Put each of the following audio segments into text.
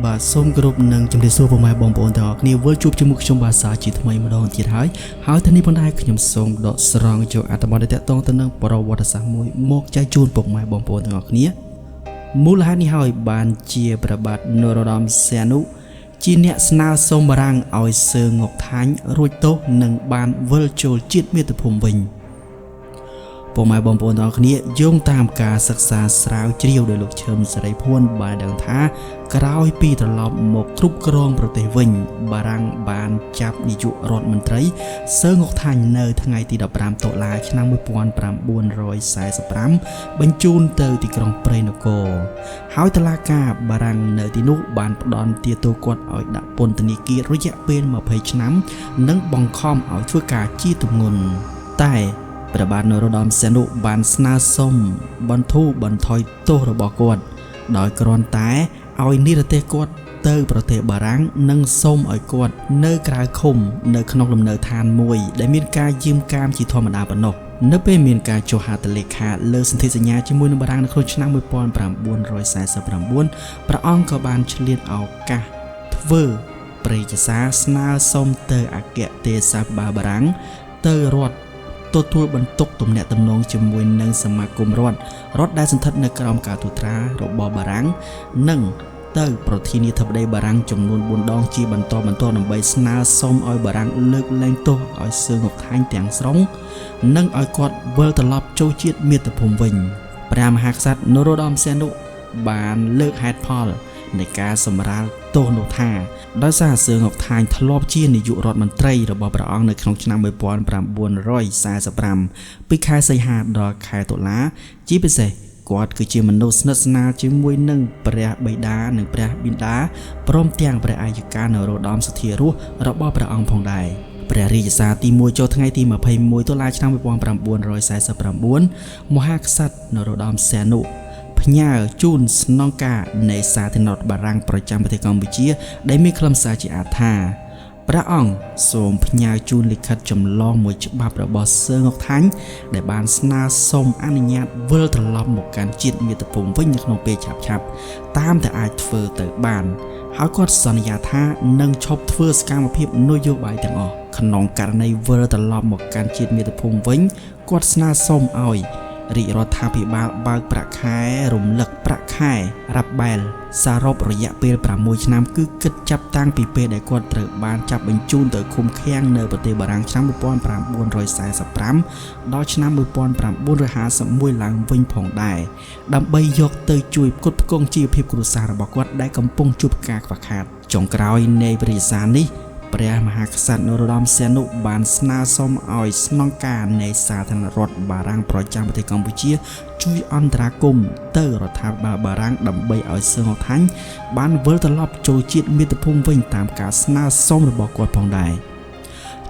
បាទសូមគោរពនឹងជំរាបសួរពុកម៉ែបងប្អូនទាំងអស់គ្នាវិលជួបជាមួយខ្ញុំបាទសាជាថ្មីម្ដងទៀតហើយថ្ងៃនេះផងដែរខ្ញុំសូមដកស្រង់យកអត្ថបទដែលតាក់ទងទៅនឹងប្រវត្តិសាស្ត្រមួយមកចែកជូនពុកម៉ែបងប្អូនទាំងអស់គ្នាមូលហេតុនេះហើយបានជាព្រះបាទនរោត្តមសីហនុជាអ្នកស្នើសុំបារាំងឲ្យសើងុកថាញ់រួចទោសនិងបានវិលចូលជាតិមាតុភូមិវិញពុកម៉ែបងប្អូនទាំងអស់គ្នាយោងតាមការសិក្សាស្រាវជ្រាវដោយលោកឈឹមសេរីភួនបានដឹងថាក្រោយពីត្រឡប់មកគ្រប់គ្រងប្រទេសវិញបារាំងបានចាប់នាយករដ្ឋមន្ត្រីសើងុកថាញ់នៅថ្ងៃទី15តុលាឆ្នាំ1945បញ្ជូនទៅទីក្រុងព្រៃនគរហើយតុលាការបារាំងនៅទីនោះបានផ្ដន្ទាទោសគាត់ឲ្យដាក់ពន្ធនាគាររយៈពេល20ឆ្នាំនិងបង្ខំឲ្យធ្វើការជាទម្ងន់តែព្រះបាទនរោត្តមសីហនុបានស្នើសុំបន្ធូរបន្ថយទោសរបស់គាត់ដោយគ្រាន់តែឲ្យនិរទេសគាត់ទៅប្រទេសបារាំងនិងសូមឲ្យគាត់នៅក្រៅឃុំនៅក្នុងលំនៅឋានមួយដែលមានការយាមកាមជាធម្មតាប៉ុណ្ណោះនៅពេលមានការចុះហត្ថលេខាលើសន្ធិសញ្ញាជាមួយនឹងបារាំងនៅក្នុងឆ្នាំ1949ព្រះអង្គក៏បានឆ្លៀតឱកាសធ្វើព្រៃជាសារស្នើសុំទៅអគ្គទេសាភិបាលបារាំងទៅរដ្ឋទទួលបន្ទុកទំនាក់ទំនងជាមួយនឹងសមាគមរដ្ឋដែលសន្ធិដ្ឋនៅក្រោមការត្រួតត្រារបស់បារាំងនិងទៅប្រធានាធិបតីបារាំងចំនួន4ដងជាបន្តបន្ទាប់ដើម្បីស្នើសុំឲ្យបារាំងលើកលែងទោសឲ្យសើងុកថាញ់ទាំងស្រុងនិងឲ្យគាត់វិលត្រឡប់ចូលជាតិមាតុភូមិវិញព្រះមហាក្សត្រនរោត្តមសីហនុបានលើកហេតុផលនៃការសម្រាលទោសនោះថាដោយសារសើងុកថាញ់ធ្លាប់ជានាយករដ្ឋមន្ត្រីរបស់ព្រះអង្គនៅក្នុងឆ្នាំ1945ពីខែសីហាដល់ខែតុលាជាពិសេសគាត់គឺជាមនុស្សស្និទ្ធស្នាលជាមួយនឹងព្រះបិតានិងព្រះបិតាព្រមទាំងព្រះអាយកានរោត្តមសទ្ធារស់របស់ព្រះអង្គផងដែរព្រះរាជសារទី1ចូលថ្ងៃទី21តុលាឆ្នាំ1949មហាក្សត្រនរោត្តមសីហនុផ្ញើជូនស្នងការនៃសាធារណរដ្ឋបារាំងប្រចាំប្រទេសកម្ពុជាដែលមានខ្លឹមសារជាថាព្រះអង្គសូមផ្ញើជូនលិខិតចម្លងមួយច្បាប់របស់សើងុកថាញ់ដែលបានស្នើសុំអនុញ្ញាតវិលត្រឡប់មកកាន់ជាតិមាតុភូមិវិញនៅក្នុងពេលឆាប់ៗតាមតែអាចធ្វើទៅបានហើយគាត់សន្យាថានឹងឈប់ធ្វើសកម្មភាពនយោបាយទាំងអស់ក្នុងករណីវិលត្រឡប់មកកាន់ជាតិមាតុភូមិវិញគាត់ស្នើសុំឲ្យរាជរដ្ឋាភិបាលបើកប្រាក់ខែរំលឹកប្រាក់ខែរ៉ាប់បែលសរុបរយៈពេល6ឆ្នាំគឺគិតចាប់តាំងពីពេលដែលគាត់ត្រូវបានចាប់បញ្ជូនទៅឃុំឃាំងនៅប្រទេសបារាំងឆ្នាំ1945ដល់ឆ្នាំ1951ឡើងវិញផងដែរដើម្បីយកទៅជួយផ្គត់ផ្គង់ជីវភាពគ្រួសាររបស់គាត់ដែលកំពុងជួបការខ្វះខាតចុងក្រោយនៃព្រះរាជសារនេះព្រះមហាក្សត្រនរោត្តមសីហនុបានស្នើសុំឲ្យស្នងការនៃសាធារណរដ្ឋបារាំងប្រចាំប្រទេសកម្ពុជាជួយអន្តរាគមន៍ទៅរដ្ឋាភិបាលបារាំងដើម្បីឲ្យសើងុកថាញ់បានវិលត្រឡប់ចូលជាតិមាតុភូមិវិញតាមការស្នើសុំរបស់គាត់ផងដែរ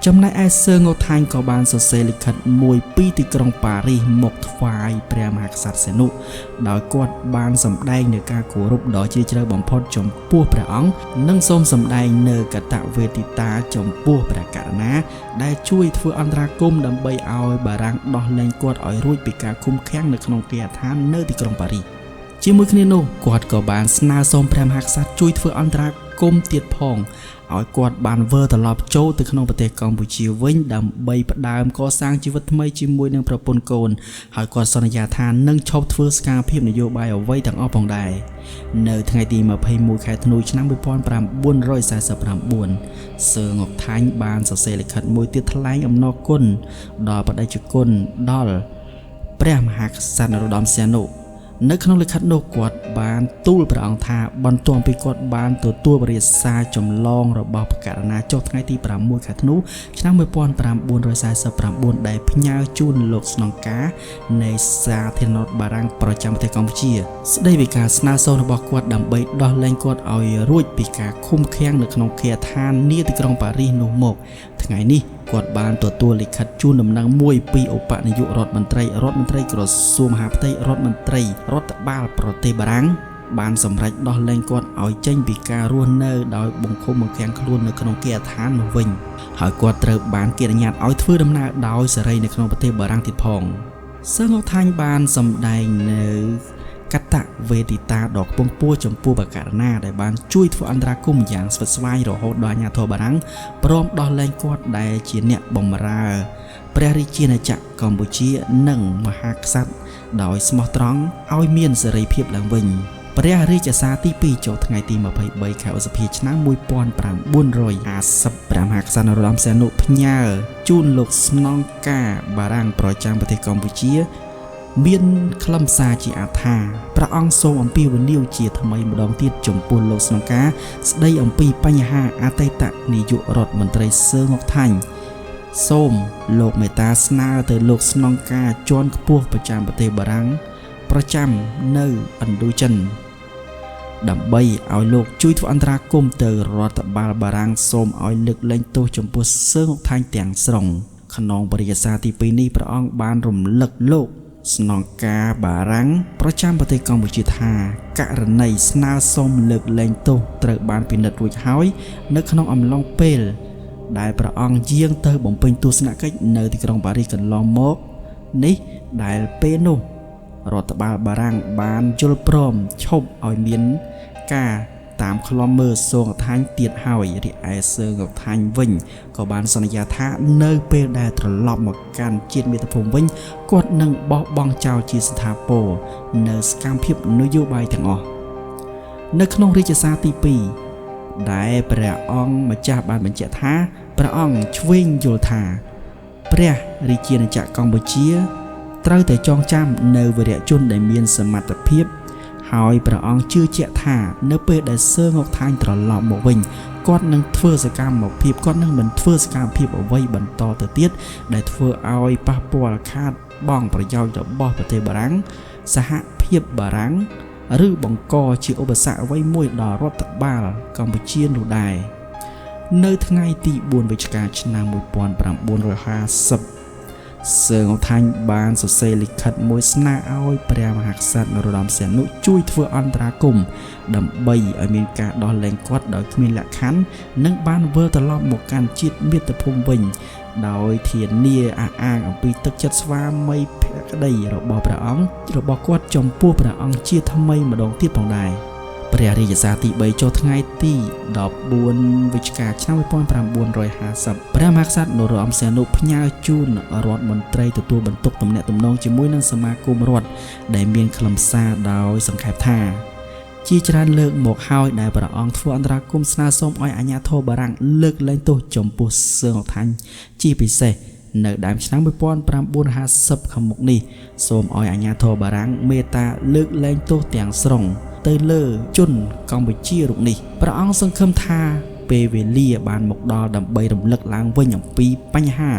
ចំណែកឯសើងុកថាញ់ក៏បានសរសេរលិខិតមួយពីទីក្រុងប៉ារីសមកថ្វាយព្រះមហាក្សត្រសីហនុដោយគាត់បានសម្ដែងនូវការគោរពដ៏ជ្រាលជ្រៅបំផុតចំពោះព្រះអង្គនិងសូមសម្ដែងនូវកតវេទិតាចំពោះព្រះករុណាដែលជួយធ្វើអន្តរាគមន៍ដើម្បីឲ្យបារាំងដោះលែងគាត់ឲ្យរួចពីការឃុំឃាំងនៅក្នុងគេហដ្ឋាននៅទីក្រុងប៉ារីសជាមួយគ្នានោះគាត់ក៏បានស្នើសុំព្រះមហាក្សត្រជួយធ្វើអន្តរាគមន៍ទៀតផងឲ្យគាត់បានវិលត្រឡប់ចូលទៅក្នុងប្រទេសកម្ពុជាវិញដើម្បីផ្ដើមកសាងជីវិតថ្មីជាមួយនឹងប្រពន្ធកូនហើយគាត់សន្យាថានឹងឈប់ធ្វើសកម្មភាពនយោបាយអ្វីទាំងអស់ផងដែរនៅថ្ងៃទី21ខែធ្នូឆ្នាំ1949សើងុកថាញ់បានសរសេរលិខិតមួយទៀតថ្លែងអំណរគុណដល់បដិជគុណដល់ព្រះមហាក្សត្រនរោត្តមសីហនុនៅក្នុងលិខិតនោះគាត់បានទូលព្រះអង្គថាបន្ទាប់ពីគាត់បានទទួលព្រះរាជសារចម្លងរបស់ព្រះករុណាចុះថ្ងៃទី6ខែធ្នូឆ្នាំ1949ដែលផ្ញើជូនលោកស្នងការនៃសាធារណរដ្ឋបារាំងប្រចាំប្រទេសកម្ពុជាស្ដីពីការស្នើសុំរបស់គាត់ដើម្បីដោះលែងគាត់ឲ្យរួចពីការឃុំឃាំងនៅក្នុងគេហដ្ឋាននាទីក្រុងប៉ារីសនោះមកថ្ងៃនេះគាត់បានទទួលលិខិតជូនដំណឹងមួយពីឧបនាយករដ្ឋមន្ត្រីក្រសួងមហាផ្ទៃរដ្ឋមន្ត្រីរដ្ឋបាលប្រទេសបារាំងបានសម្រេចដោះលែងគាត់ឲ្យចេញពីការរស់នៅដោយបង្ខំបង្ខាំងខ្លួននៅក្នុងគេហដ្ឋាននោះវិញហើយគាត់ត្រូវបានគេអនុញ្ញាតឲ្យធ្វើដំណើរដោយសេរីនៅក្នុងប្រទេសបារាំងទៀតផងសើងុកថាញ់បានសម្ដែងនៅ កតវេទិតាដ៏ខ្ពង់ខ្ពស់ចំពោះបកករណាដែលបានជួយធ្វើអន្តរាគមន៍យ៉ាងស្វិតស្វាញរហូតដល់អាញាធរបារាំងព្រមដោះលែងគាត់ដែលជាអ្នកបម្រើព្រះរាជាណាចក្រកម្ពុជានិងមហាក្សត្រដោយស្មោះត្រង់ឲ្យមានសេរីភាពឡើងវិញព្រះរាជសារទី2ចូលថ្ងៃទី23ខែឧសភាឆ្នាំ1950ព្រះមហាក្សត្រនរោត្តមសីហនុផ្ញើជូនលោកស្នងការបារាំងប្រចាំប្រទេសកម្ពុជាមានខ្លឹមសារជាអត្ថាព្រះអង្គសូមអំពាវនាវជាថ្មីម្ដងទៀតចំពោះលោកស្នងការស្ដីអំពីបញ្ហាអតីតនាយករដ្ឋមន្ត្រីសឺងអុកថាញ់សូមលោកមេត្តាស្នើទៅលោកស្នងការជាន់ខ្ពស់ប្រចាំប្រទេសបារាំងប្រចាំនៅឥណ្ឌូចិនដើម្បីឲ្យលោកជួយធ្វើអន្តរាគមន៍ទៅរដ្ឋបាលបារាំងសូមឲ្យលើកលែងទោសចំពោះសឺងអុកថាញ់ទាំងស្រុងក្នុងបរិយាកាសទី2នេះព្រះអង្គបានរំលឹកលោកស្នងការបារាំងប្រចាំប្រទេសកម្ពុជាថាករណីស្នើសុំលើកលែងទោសត្រូវបានពិនិត្យរួចហើយនៅក្នុងអំឡុងពេលដែលព្រះអង្គយាងទៅបំពេញទស្សនកិច្ចនៅទីក្រុងប៉ារីសកន្លងមកនេះដែលពេលនោះរដ្ឋបាលបារាំងបានយល់ព្រមឈប់ឲ្យមានការតាមឃ្លាំមើលសឺងអុកថាញ់ទៀតហើយរីឯសឺងអុកថាញ់វិញក៏បានសន្យាថានៅពេលដែលត្រឡប់មកកាន់ជាតិមាតុភូមិវិញគាត់នឹងបោះបង់ចោលជាស្ថាពរនៅសកម្មភាពនយោបាយទាំងអស់នៅក្នុងរាជសារទី2ដែលព្រះអង្គម្ចាស់បានបញ្ជាក់ថាព្រះអង្គឆ្វេងយល់ថាព្រះរាជាណាចក្រកម្ពុជាត្រូវតែចងចាំនៅវីរជនដែលមានសមត្ថភាពហើយព្រះអង្គជឿជាក់ថានៅពេលដែលសឺងអុកថាញ់ត្រឡប់មកវិញគាត់នឹងធ្វើសកម្មភាពគាត់នឹងមិនធ្វើសកម្មភាពអ្វីបន្តទៅទៀតដែលធ្វើឲ្យប៉ះពាល់ខាតបង់ប្រយោជន៍របស់ប្រទេសបារាំងសហភាពបារាំងឬបង្កជាឧបសគ្គអ្វីមួយដល់រដ្ឋបាលកម្ពុជានោះដែរនៅថ្ងៃទី4វិច្ឆិកាឆ្នាំ1950សឺងអុកថាញ់បានសរសេរលិខិតមួយស្នើឲ្យព្រះមហាក្សត្រនរោត្តមសីហនុជួយធ្វើអន្តរាគមន៍ដើម្បីឲ្យមានការដោះលែងគាត់ដោយគ្មានលក្ខខណ្ឌនិងបានវិលត្រឡប់មកកាន់ជាតិមាតុភូមិវិញដោយធានាអះអាងអំពីទឹកចិត្តស្វាមីភក្តីរបស់ព្រះអង្គរបស់គាត់ចំពោះព្រះអង្គជាថ្មីម្ដងទៀតផងដែរព្រះរាជសារទី3ចូលថ្ងៃទី14វិច្ឆិកាឆ្នាំ1950ព្រះមហាក្សត្រនរោត្តមសីហនុផ្ញើជូនរដ្ឋមន្ត្រីទទួលបន្ទុកទំនាក់ទំនងជាមួយនឹងសមាគមរដ្ឋដែលមានខ្លឹមសារដោយសង្ខេបថាជាច្រើនលើកមកហើយដែលព្រះអង្គធ្វើអន្តរាគមន៍ស្នើសុំឲ្យអាជ្ញាធរបារាំងលើកលែងទោសចំពោះសឺងអុកថាញ់ជាពិសេសនៅដើមឆ្នាំ1950ខាងមុខនេះសូមឲ្យអាជ្ញាធរបារាំងមេត្តាលើកលែងទោសទាំងស្រុងទៅលើជនកម្ពុជារូបនេះព្រះអង្គសង្ឃឹមថាពេលវេលាបានមកដល់ដើម្បីរំលឹកឡើងវិញអំពីបញ្ហា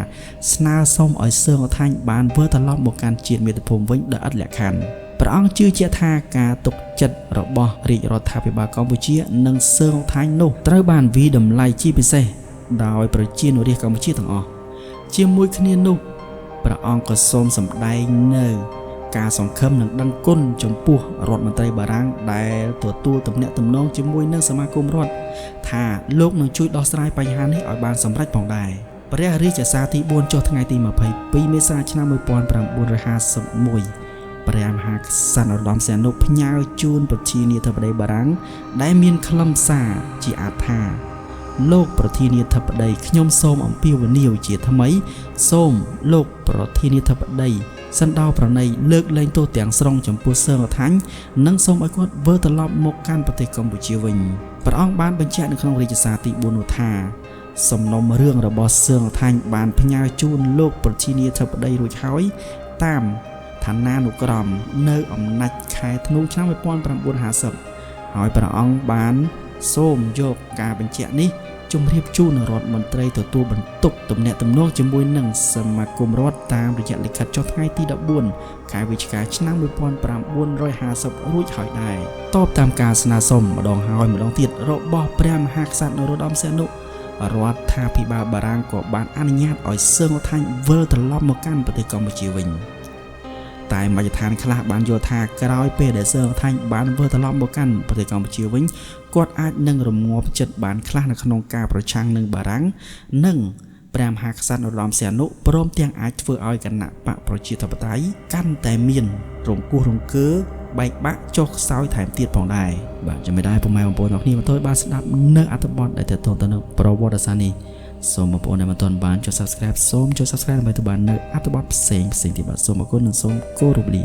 ស្នើសុំឲ្យសឺងអុកថាញ់បានវិលត្រឡប់មកកាន់ជាតិមាតុភូមិវិញដោយឥតលក្ខខណ្ឌព្រះអង្គជឿជាក់ថាការទុកចិត្តរបស់រាជរដ្ឋាភិបាលកម្ពុជានិងសឺងអុកថាញ់នោះត្រូវបានវិតម្លៃជាពិសេសដោយប្រជាជនរាស្ត្រកម្ពុជាទាំងអស់ជាមួយគ្នានោះព្រះអង្គក៏សូមសម្ដែងនៅការសង្ឃឹមនិងដឹងគុណចំពោះរដ្ឋមន្ត្រីបារាំងដែលទទួលទំនាក់ទំនងជាមួយនឹងសមាគមរដ្ឋថាលោកនឹងជួយដោះស្រាយបញ្ហានេះឲ្យបានសម្រេចផងដែរព្រះរាជសារទី4ចុះថ្ងៃទី22មេសាឆ្នាំ1951ព្រះមហាក្សត្រនរោត្តមសីហនុផ្ញើជូនប្រធានាធិបតីបារាំងដែលមានខ្លឹមសារជាអត្ថាលោកប្រធានាធិបតីខ្ញុំសូមអំពាវនាវជាថ្មីសូមលោកប្រធានាធិបតីសណ្ដោប្រណីលើកលែងទោសទាំងស្រុងចំពោះសឺងអុកថាញ់និងសូមឲ្យគាត់វិលត្រឡប់មកកាន់ប្រទេសកម្ពុជាវិញព្រះអង្គបានបញ្ជាក់នៅក្នុងរាជសារទី4នោះថាសំណុំរឿងរបស់សឺងអុកថាញ់បានផ្ញើជូនលោកប្រធានាធិបតីរួចហើយតាមឋានានុក្រមនៅអំណាចខែធ្នូឆ្នាំ1950ហើយព្រះអង្គបានសូមយកការបញ្ជាក់នេះជម្រាបជូនរដ្ឋមន្ត្រីទទួលបន្ទុកទំនាក់ទំនងជាមួយនឹងសមាគមរដ្ឋតាមរយៈលិខិតចុះថ្ងៃទី14ខែវិច្ឆិកាឆ្នាំ1950រួចហើយដែរតបតាមការស្នើសុំម្ដងហើយម្ដងទៀតរបស់ព្រះមហាក្សត្រនរោត្តមសីហនុរដ្ឋាភិបាលបារាំងក៏បានអនុញ្ញាតឲ្យសឺងអុកថាញ់វិលត្រឡប់មកកាន់ប្រទេសកម្ពុជាវិញតែមជ្ឈដ្ឋានខ្លះបានយល់ថាក្រោយពេលដែលសឺងអុកថាញ់បានវិលត្រឡប់មកកាន់ប្រទេសកម្ពុជាវិញគាត់អាចនឹងរងាប់ចិត្តបានខ្លះនៅក្នុងការប្រឆាំងនឹងបារាំងនិងព្រះមហាក្សត្រនរោត្តមសីហនុព្រមទាំងអាចធ្វើឲ្យគណៈបកប្រជាធិបតេយ្យកាន់តែមានរង្គោះរង្គើ បែកបាក់ចុះខ្សោយថែមទៀតផងដែរបាទចាំមិនដែរពុកម៉ែបងប្អូនអ្នកគ្នាមកទោះបានស្ដាប់នៅអត្ថបទដែលទាក់ទងទៅនឹងប្រវត្តិសាស្ត្រនេះសូមបងប្អូនដែលមិនទាន់បានចុច Subscribe សូមចុច Subscribe ដើម្បីទទួលបាននៅអត្ថបទផ្សេងទៀតបាទសូមអរគុណនិងសូមគោរពលា